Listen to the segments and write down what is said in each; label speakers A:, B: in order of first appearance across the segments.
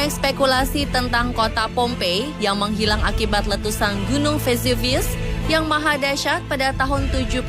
A: banyak spekulasi tentang kota Pompei yang menghilang akibat letusan Gunung Vesuvius yang maha dahsyat pada tahun 79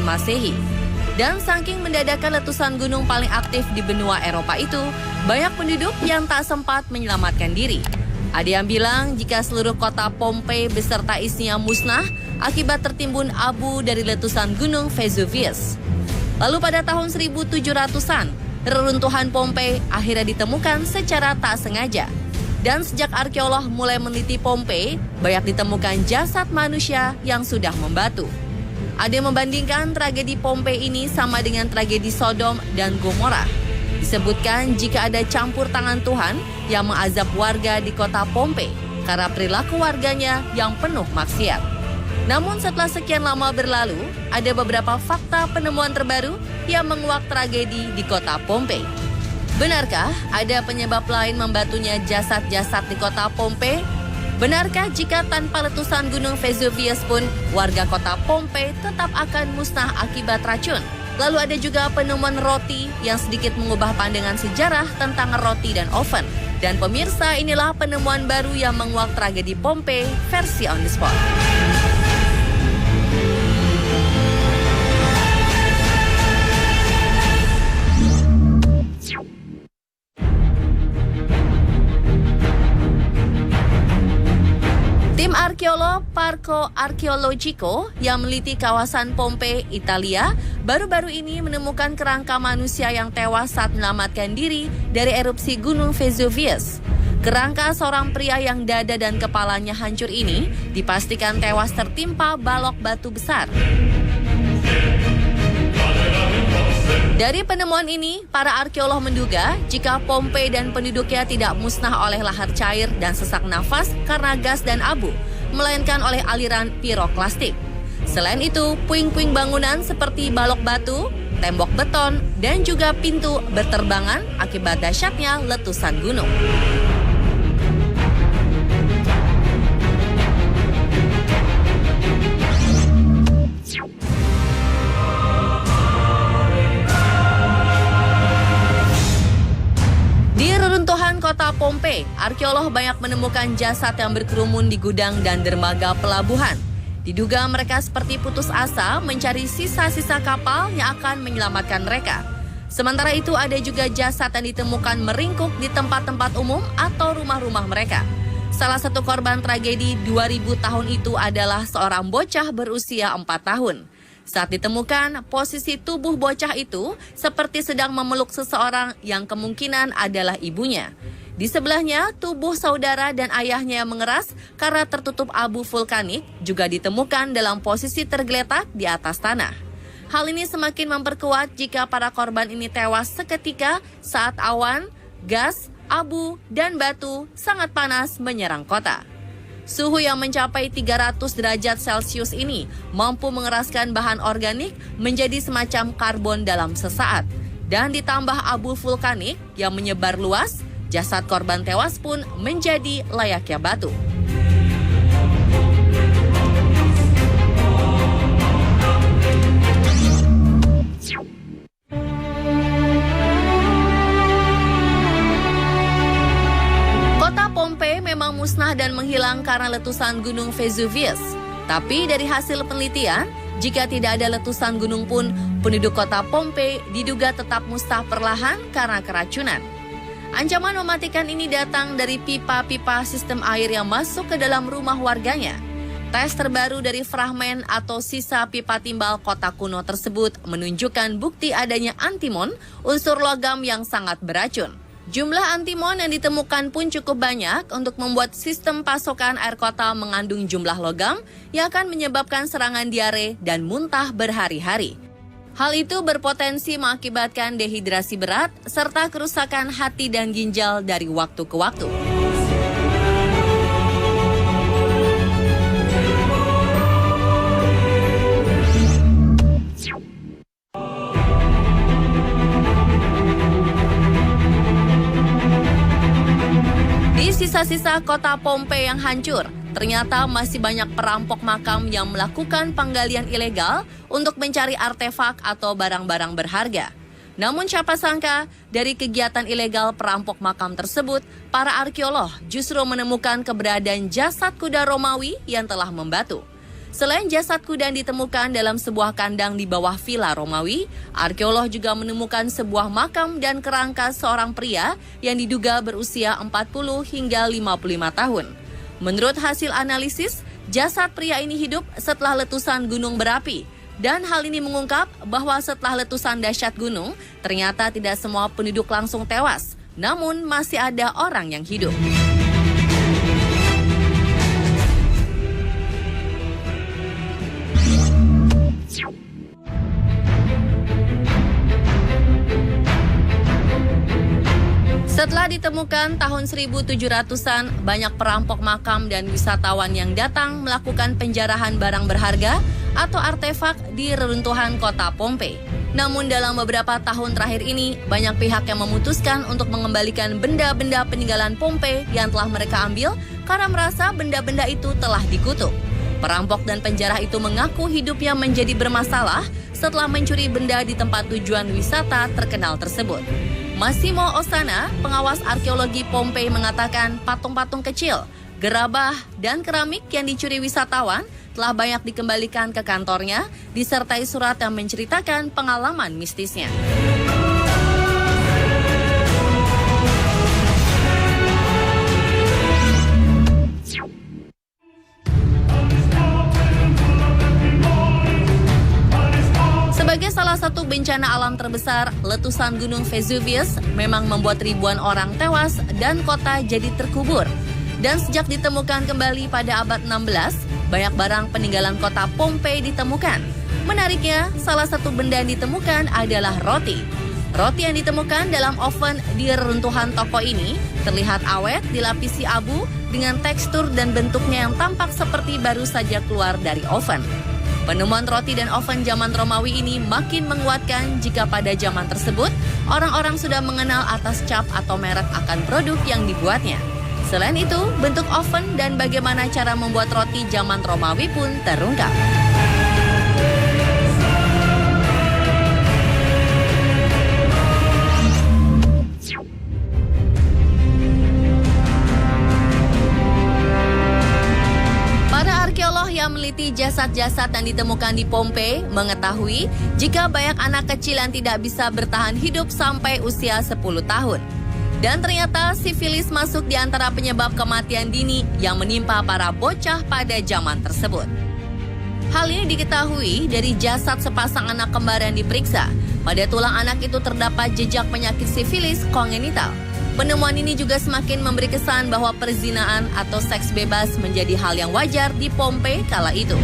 A: Masehi. Dan saking mendadakan letusan gunung paling aktif di benua Eropa itu, banyak penduduk yang tak sempat menyelamatkan diri. Ada yang bilang jika seluruh kota Pompei beserta isinya musnah akibat tertimbun abu dari letusan Gunung Vesuvius. Lalu pada tahun 1700-an, reruntuhan Pompei akhirnya ditemukan secara tak sengaja. Dan sejak arkeolog mulai meneliti Pompei, banyak ditemukan jasad manusia yang sudah membatu. Ada yang membandingkan tragedi Pompei ini sama dengan tragedi Sodom dan Gomora. Disebutkan jika ada campur tangan Tuhan yang mengazab warga di kota Pompei karena perilaku warganya yang penuh maksiat. Namun setelah sekian lama berlalu, ada beberapa fakta penemuan terbaru yang menguak tragedi di kota Pompei. Benarkah ada penyebab lain membatunya jasad-jasad di kota Pompei? Benarkah jika tanpa letusan Gunung Vesuvius pun warga kota Pompei tetap akan musnah akibat racun? Lalu ada juga penemuan roti yang sedikit mengubah pandangan sejarah tentang roti dan oven. Dan pemirsa, inilah penemuan baru yang menguak tragedi Pompei versi On The Spot. Tim arkeolog Parco Archeologico yang meneliti kawasan Pompei, Italia, baru-baru ini menemukan kerangka manusia yang tewas saat menyelamatkan diri dari erupsi Gunung Vesuvius. Kerangka seorang pria yang dada dan kepalanya hancur ini dipastikan tewas tertimpa balok batu besar. Dari penemuan ini, para arkeolog menduga jika Pompei dan penduduknya tidak musnah oleh lahar cair dan sesak nafas karena gas dan abu, melainkan oleh aliran piroklastik. Selain itu, puing-puing bangunan seperti balok batu, tembok beton, dan juga pintu berterbangan akibat dahsyatnya letusan gunung. Kota Pompei, arkeolog banyak menemukan jasad yang berkerumun di gudang dan dermaga pelabuhan. Diduga mereka seperti putus asa mencari sisa-sisa kapal yang akan menyelamatkan mereka. Sementara itu ada juga jasad yang ditemukan meringkuk di tempat-tempat umum atau rumah-rumah mereka. Salah satu korban tragedi 2000 tahun itu adalah seorang bocah berusia 4 tahun. Saat ditemukan, posisi tubuh bocah itu seperti sedang memeluk seseorang yang kemungkinan adalah ibunya. Di sebelahnya, tubuh saudara dan ayahnya yang mengeras karena tertutup abu vulkanik juga ditemukan dalam posisi tergeletak di atas tanah. Hal ini semakin memperkuat jika para korban ini tewas seketika saat awan, gas, abu, dan batu sangat panas menyerang kota. Suhu yang mencapai 300 derajat Celcius ini mampu mengeraskan bahan organik menjadi semacam karbon dalam sesaat. Dan ditambah abu vulkanik yang menyebar luas, jasad korban tewas pun menjadi layaknya batu. Memang musnah dan menghilang karena letusan Gunung Vesuvius. Tapi dari hasil penelitian, jika tidak ada letusan gunung pun, penduduk kota Pompei diduga tetap musnah perlahan karena keracunan. Ancaman mematikan ini datang dari pipa-pipa sistem air yang masuk ke dalam rumah warganya. Tes terbaru dari fragmen atau sisa pipa timbal kota kuno tersebut menunjukkan bukti adanya antimon, unsur logam yang sangat beracun. Jumlah antimon yang ditemukan pun cukup banyak untuk membuat sistem pasokan air kota mengandung jumlah logam yang akan menyebabkan serangan diare dan muntah berhari-hari. Hal itu berpotensi mengakibatkan dehidrasi berat serta kerusakan hati dan ginjal dari waktu ke waktu. Sisa-sisa kota Pompei yang hancur, ternyata masih banyak perampok makam yang melakukan penggalian ilegal untuk mencari artefak atau barang-barang berharga. Namun siapa sangka, dari kegiatan ilegal perampok makam tersebut, para arkeolog justru menemukan keberadaan jasad kuda Romawi yang telah membatu. Selain jasad kuda yang ditemukan dalam sebuah kandang di bawah villa Romawi, arkeolog juga menemukan sebuah makam dan kerangka seorang pria yang diduga berusia 40 hingga 55 tahun. Menurut hasil analisis, jasad pria ini hidup setelah letusan gunung berapi. Dan hal ini mengungkap bahwa setelah letusan dahsyat gunung, ternyata tidak semua penduduk langsung tewas, namun masih ada orang yang hidup. Setelah ditemukan tahun 1700-an, banyak perampok makam dan wisatawan yang datang melakukan penjarahan barang berharga atau artefak di reruntuhan kota Pompei. Namun dalam beberapa tahun terakhir ini, banyak pihak yang memutuskan untuk mengembalikan benda-benda peninggalan Pompei yang telah mereka ambil karena merasa benda-benda itu telah dikutuk. Perampok dan penjara itu mengaku hidupnya menjadi bermasalah setelah mencuri benda di tempat tujuan wisata terkenal tersebut. Massimo Ossana, pengawas arkeologi Pompei, mengatakan patung-patung kecil, gerabah, dan keramik yang dicuri wisatawan telah banyak dikembalikan ke kantornya, disertai surat yang menceritakan pengalaman mistisnya. Sebagai salah satu bencana alam terbesar, letusan Gunung Vesuvius memang membuat ribuan orang tewas dan kota jadi terkubur. Dan sejak ditemukan kembali pada abad 16, banyak barang peninggalan kota Pompei ditemukan. Menariknya, salah satu benda yang ditemukan adalah roti. Roti yang ditemukan dalam oven di reruntuhan toko ini terlihat awet dilapisi abu dengan tekstur dan bentuknya yang tampak seperti baru saja keluar dari oven. Penemuan roti dan oven zaman Romawi ini makin menguatkan jika pada zaman tersebut orang-orang sudah mengenal atas cap atau merek akan produk yang dibuatnya. Selain itu, bentuk oven dan bagaimana cara membuat roti zaman Romawi pun terungkap. Yang meneliti jasad-jasad yang ditemukan di Pompei mengetahui jika banyak anak kecil yang tidak bisa bertahan hidup sampai usia 10 tahun. Dan ternyata sifilis masuk di antara penyebab kematian dini yang menimpa para bocah pada zaman tersebut. Hal ini diketahui dari jasad sepasang anak kembar yang diperiksa. Pada tulang anak itu terdapat jejak penyakit sifilis kongenital. Penemuan ini juga semakin memberi kesan bahwa perzinaan atau seks bebas menjadi hal yang wajar di Pompei kala itu.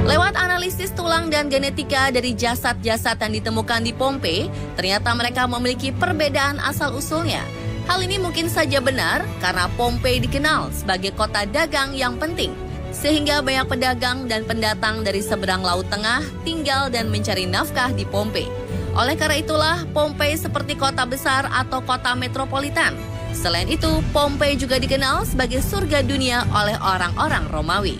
A: Lewat analisis tulang dan genetika dari jasad-jasad yang ditemukan di Pompei, ternyata mereka memiliki perbedaan asal-usulnya. Hal ini mungkin saja benar karena Pompei dikenal sebagai kota dagang yang penting, sehingga banyak pedagang dan pendatang dari seberang Laut Tengah tinggal dan mencari nafkah di Pompei. Oleh karena itulah, Pompei seperti kota besar atau kota metropolitan. Selain itu, Pompei juga dikenal sebagai surga dunia oleh orang-orang Romawi.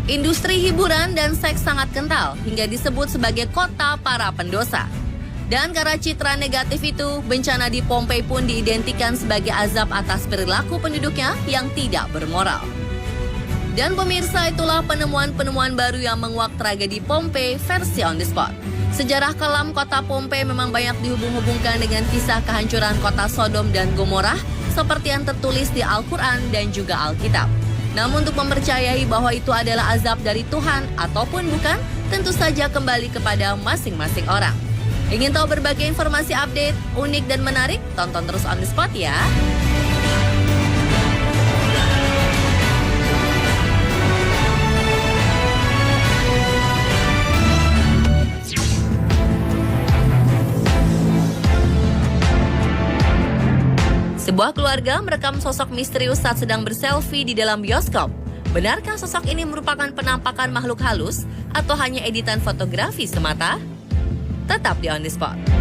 A: Industri hiburan dan seks sangat kental hingga disebut sebagai kota para pendosa. Dan karena citra negatif itu, bencana di Pompei pun diidentikan sebagai azab atas perilaku penduduknya yang tidak bermoral. Dan pemirsa, itulah penemuan-penemuan baru yang menguak tragedi Pompei versi on the spot. Sejarah kelam kota Pompei memang banyak dihubung-hubungkan dengan kisah kehancuran kota Sodom dan Gomorrah seperti yang tertulis di Al-Quran dan juga Alkitab. Namun untuk mempercayai bahwa itu adalah azab dari Tuhan ataupun bukan, tentu saja kembali kepada masing-masing orang. Ingin tahu berbagai informasi update, unik dan menarik? Tonton terus On The Spot ya! Sebuah keluarga merekam sosok misterius saat sedang berselfie di dalam bioskop. Benarkah sosok ini merupakan penampakan makhluk halus atau hanya editan fotografi semata? Tetap di On The Spot.